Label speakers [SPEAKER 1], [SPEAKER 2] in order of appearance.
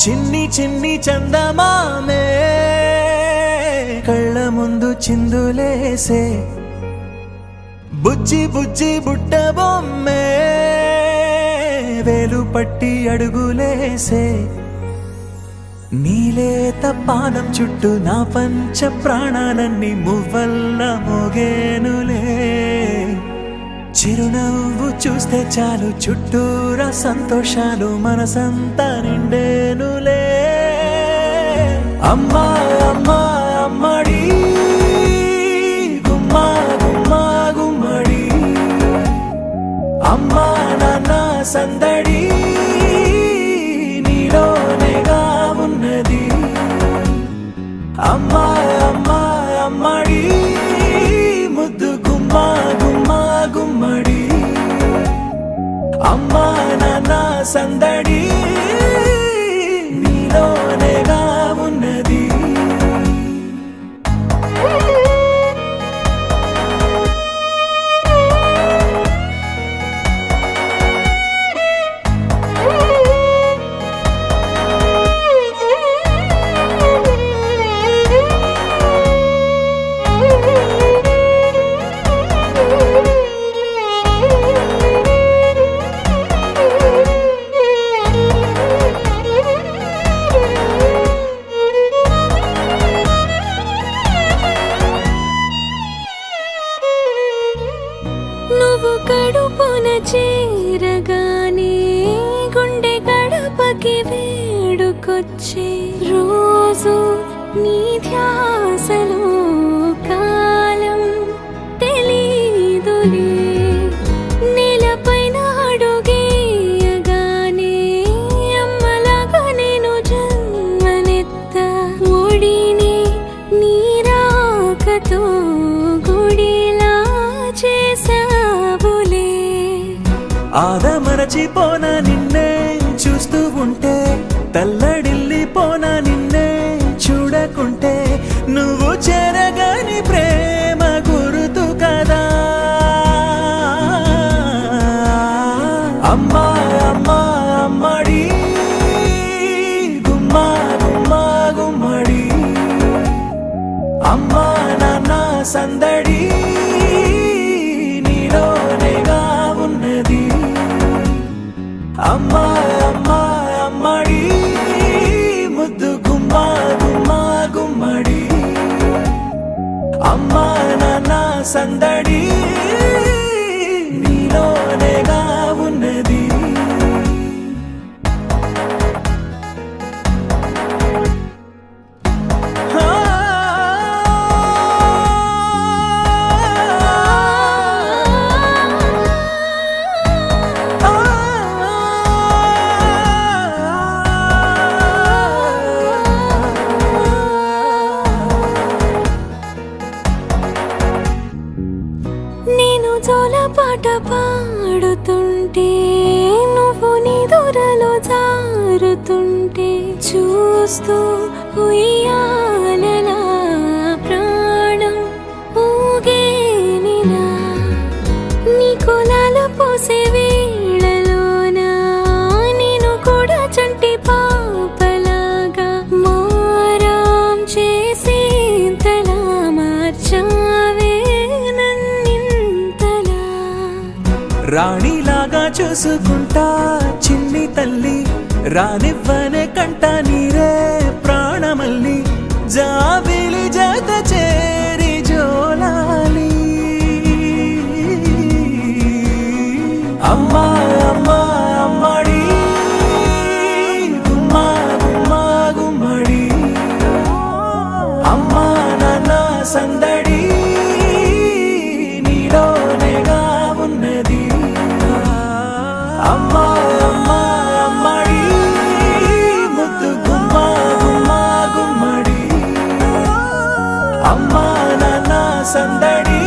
[SPEAKER 1] చిన్ని చిన్ని చందమామే కళ్ళ ముందు చిందులేసే బుజ్జి బుజ్జి బుట్ట బొమ్మే వేలు పట్టి అడుగులేసే నీలేత పాదం చుట్టూ నా పంచ ప్రాణాలన్నీ మువ్వల్ల మోగేనులే చిరునవ్వు చూస్తే చాలు చుట్టూరా సంతోషాలు మనసంతా నిండేనులే అమ్మా అమ్మా అమ్మడి గుమ్మా గుమ్మా గుమ్మడి అమ్మా నాన్న సందడి నీలోనేగా ఉన్నది అమ్మా అమ్మా అమ్మడి ముద్దు గుమ్మా గుమ్మా గుమ్మడి అమ్మా నాన్న సందడి నీలోనేగా ఉన్నది
[SPEAKER 2] నువ్వు కడుపున చేరగానే గుండె గడపకి వేడుకొచ్చే రోజు నీ ధ్యాసలో కాలం తెలీదులే నేలపైన అడుగేయగానే అమ్మలాగా నేను జన్మనెత్త ఒడిని నీ రాకతో గుడిలా చేసావులే
[SPEAKER 1] ఆదమరచిపోనా నిన్నే చూస్తూ ఉంటే తల్లడిల్లిపోనా నిన్నే చూడకుంటే నువ్వు చెరగని ప్రేమ గురుతు కదా అమ్మా అమ్మా అమ్మడి గుమ్మా గుమ్మా గుమ్మడి అమ్మా నాన్న సందడి నీలోనేగా ఉన్నది అమ్మా అమ్మా అమ్మడి ముద్దు గుమ్మా గుమ్మా గుమ్మడి అమ్మా నాన్న సందడి నీలోనేగా ఉన్నది
[SPEAKER 2] నేను జోలపాట పాడుతుంటే నువ్వు నీ దూరలో జారుతుంటే చూస్తూ ఉయ్యాలలా ప్రాణం ఊగేనిలా నీ కులాలు పోసే వేళలోనా నేను కూడా చంటి పాపలాగా మారాం చేసేంతలా మార్చావే
[SPEAKER 1] రాణిలాగా చూసుకుంటా చిన్ని తల్లి రానివ్వనే కంట నీరే ప్రాణమల్లి జాబిలి జత చేరి జోలాలి అమ్మా అమ్మా అమ్మడి గుమ్మా గుమ్మా గుమ్మడి అమ్మా నాన్న సందడి నీలోనేగా ఉన్నది అమ్మా అమ్మా అమ్మడి ముద్దు గుమ్మా గుమ్మా గుమ్మడి అమ్మా నాన్న సందడి